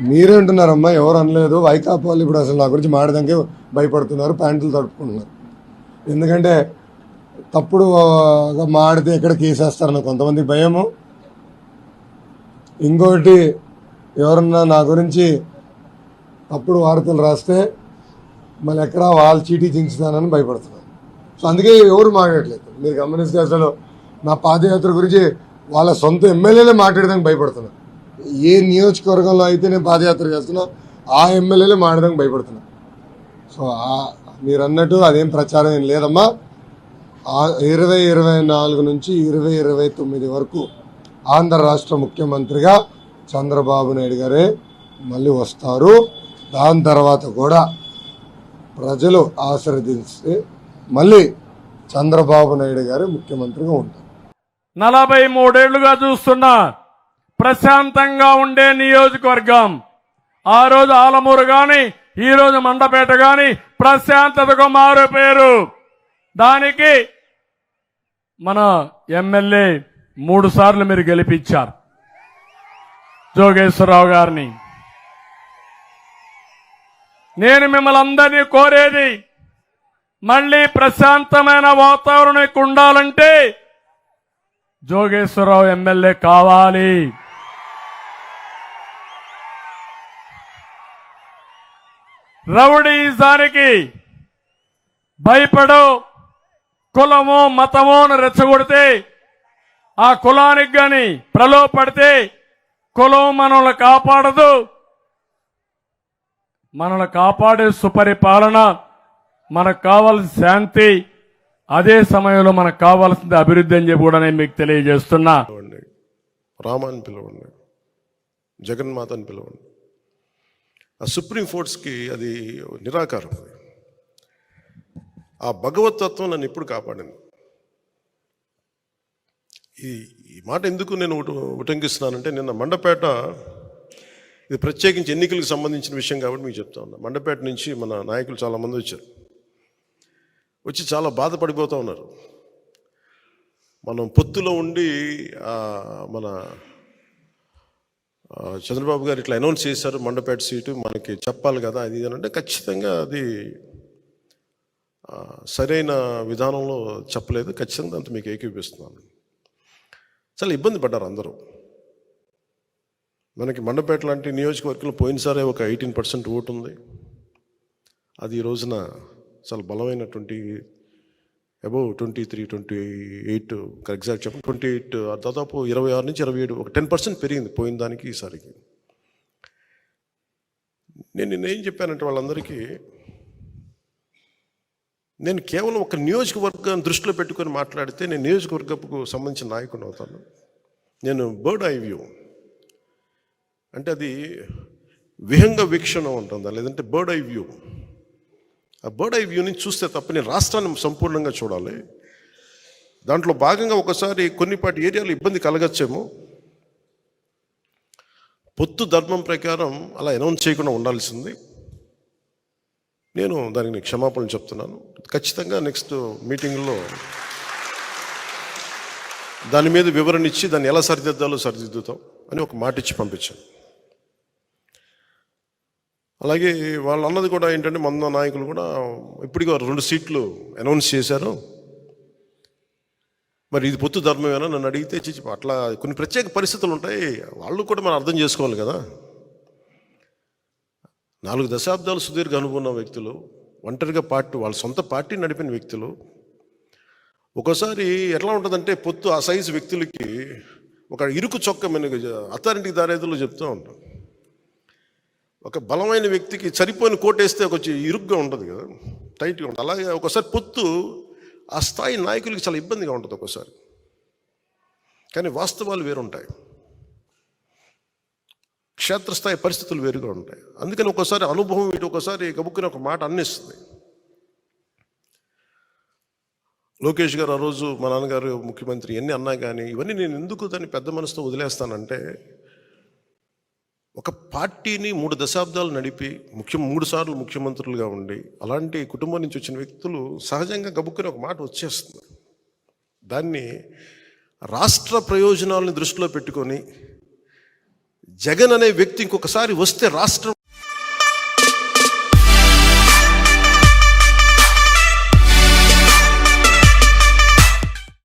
మీరే అంటున్నారమ్మా, ఎవరు అనలేదు. వైకాపా వాళ్ళు ఇప్పుడు అసలు నా గురించి మాడదానికే భయపడుతున్నారు, ప్యాంటులు తడుపుకుంటున్నారు. ఎందుకంటే తప్పుడు మాడితే ఎక్కడ కేసేస్తారన్న కొంతమంది భయము. ఇంకోటి, ఎవరన్నా నా గురించి తప్పుడు వార్తలు రాస్తే మళ్ళీ ఎక్కడ వాళ్ళు చీటీ చించుతానని భయపడుతున్నారు. సో అందుకే ఎవరు మాట్లాడలేదు. మీరు గమనిస్తే అసలు నా పాదయాత్ర గురించి వాళ్ళ సొంత ఎమ్మెల్యేలే మాట్లాడడానికి భయపడుతున్నారు. ఏ నియోజకవర్గంలో అయితే నేను పాదయాత్ర చేస్తున్నా ఆ ఎమ్మెల్యేలే మాట్లాడడానికి భయపడుతున్నా. సో మీరు అన్నట్టు అదేం ప్రచారం ఏం లేదమ్మా. 2024 నుంచి 2029 వరకు ఆంధ్ర రాష్ట్ర ముఖ్యమంత్రిగా చంద్రబాబు నాయుడు గారే మళ్ళీ వస్తారు. దాని తర్వాత కూడా ప్రజలు ఆశీర్వదిస్తే మళ్ళీ చంద్రబాబు నాయుడు గారు ముఖ్యమంత్రిగా ఉంటారు. 43 ఏళ్లుగా చూస్తున్నా ప్రశాంతంగా ఉండే నియోజకవర్గం. ఆ రోజు ఆలమూరు గాని, ఈ రోజు మండపేట గాని ప్రశాంతతకు మారు పేరు. దానికి మన ఎమ్మెల్యే 3 సార్లు మీరు గెలిపించారు జోగేశ్వరరావు గారిని. నేను మిమ్మల్ని అందరినీ కోరేది, మళ్ళీ ప్రశాంతమైన వాతావరణం ఉండాలంటే జోగేశ్వరరావు ఎమ్మెల్యే కావాలి. రౌడీజానికి భయపడు కులమో మతమో రెచ్చగొడితే, ఆ కులానికి గాని ప్రలోభపడితే కులం మనల్ని కాపాడదు. మనల్ని కాపాడే సుపరిపాలన, మనకు కావాల్సిన శాంతి, అదే సమయంలో మనకు కావాల్సింది అభివృద్ధి అని చెప్పి కూడా నేను మీకు తెలియజేస్తున్నా. రామాని పిలవండి, జగన్మాతని పిలవండి. ఆ సుప్రీం కోర్ట్స్కి అది నిరాకారం. ఆ భగవతత్వం నన్ను ఎప్పుడు కాపాడింది. ఈ మాట ఎందుకు నేను ఉటంకిస్తున్నానంటే, నిన్న మండపేట, ఇది ప్రత్యేకించి ఎన్నికలకు సంబంధించిన విషయం కాబట్టి మీకు చెప్తా ఉన్నా. మండపేట నుంచి మన నాయకులు చాలామంది వచ్చి చాలా బాధపడిపోతూ ఉన్నారు. మనం పొత్తులో ఉండి మన చంద్రబాబు గారు ఇట్లా అనౌన్స్ చేశారు, మండపేట సీటు మనకి చెప్పాలి కదా అది ఇది అంటే, ఖచ్చితంగా అది సరైన విధానంలో చెప్పలేదు. ఖచ్చితంగా అంత మీకు ఏకీపిస్తున్నాను. చాలా ఇబ్బంది పడ్డారు అందరూ. మనకి మండపేట లాంటి నియోజకవర్గంలో పోయినసారే ఒక 18% ఓటు ఉంది. అది ఈ రోజున చాలా బలమైనటువంటి అబౌవ్ 23-28 ఎగ్జాక్ట్ చెప్పండి 28, దాదాపు 26 నుంచి 27, ఒక 10% పెరిగింది పోయిన దానికి ఈసారికి. నేనేం చెప్పానంటే వాళ్ళందరికీ, నేను కేవలం ఒక నియోజకవర్గాన్ని దృష్టిలో పెట్టుకొని మాట్లాడితే నేను నియోజకవర్గపు సంబంధించిన నాయకుడు అవుతాను. నేను బర్డ్ ఐ వ్యూ అంటే అది విహంగ వీక్షణ ఉంటుందా, లేదంటే బర్డ్ ఐ వ్యూ. ఆ బర్డ్ ఐ వ్యూని చూస్తే తప్ప నేను రాష్ట్రాన్ని సంపూర్ణంగా చూడాలి. దాంట్లో భాగంగా ఒకసారి కొన్నిపాటి ఏరియాలో ఇబ్బంది కలగచ్చేమో, పొత్తు ధర్మం ప్రకారం అలా అనౌన్స్ చేయకుండా ఉండాల్సింది. నేను దానికి క్షమాపణలు చెప్తున్నాను. ఖచ్చితంగా నెక్స్ట్ మీటింగ్లో దాని మీద వివరణ ఇచ్చి దాన్ని ఎలా సరిదిద్దాలో సరిదిద్దుతాం అని ఒక మాట ఇచ్చి పంపించాను. అలాగే వాళ్ళు అన్నది కూడా ఏంటంటే, మన నాయకులు కూడా ఇప్పటికీ 2 సీట్లు అనౌన్స్ చేశారు, మరి ఇది పొత్తు ధర్మమేనా నన్ను అడిగితే అట్లా కొన్ని ప్రత్యేక పరిస్థితులు ఉంటాయి, వాళ్ళు కూడా మనం అర్థం చేసుకోవాలి కదా. 4 దశాబ్దాలు సుదీర్ఘ అనుభవం ఉన్న వ్యక్తులు, ఒంటరిగా వాళ్ళ సొంత పార్టీ నడిపిన వ్యక్తులు. ఒక్కోసారి ఎట్లా ఉంటుందంటే, పొత్తు ఆ సైజు వ్యక్తులకి ఒక ఇరుకు చొక్క మనకి అథారిటీకి దారేదులో చెప్తూ ఉంటాం. ఒక బలమైన వ్యక్తికి సరిపోయిన కోటేస్తే కొంచెం ఇరుగ్గా ఉంటుంది కదా, టైట్గా ఉంటుంది. అలాగే ఒకసారి పొత్తు ఆ స్థాయి నాయకులకి చాలా ఇబ్బందిగా ఉంటుంది ఒక్కోసారి. కానీ వాస్తవాలు వేరుంటాయి, క్షేత్రస్థాయి పరిస్థితులు వేరుగా ఉంటాయి. అందుకని ఒక్కోసారి అనుభవం ఇటు ఒకసారి గబుక్కుని ఒక మాట అన్నిస్తుంది. లోకేష్ గారు ఆ రోజు మా నాన్నగారు ముఖ్యమంత్రి ఎన్ని అన్నా కానీ ఇవన్నీ నేను ఎందుకు దాన్ని పెద్ద మనసుతో వదిలేస్తానంటే, ఒక పార్టీని 3 దశాబ్దాలు నడిపి 3 సార్లు ముఖ్యమంత్రులుగా ఉండి అలాంటి కుటుంబం నుంచి వచ్చిన వ్యక్తులు సహజంగా గబుక్కుని ఒక మాట వచ్చేస్తుంది. దాన్ని రాష్ట్ర ప్రయోజనాలను దృష్టిలో పెట్టుకొని జగన్ అనే వ్యక్తి ఇంకొకసారి వస్తే రాష్ట్రం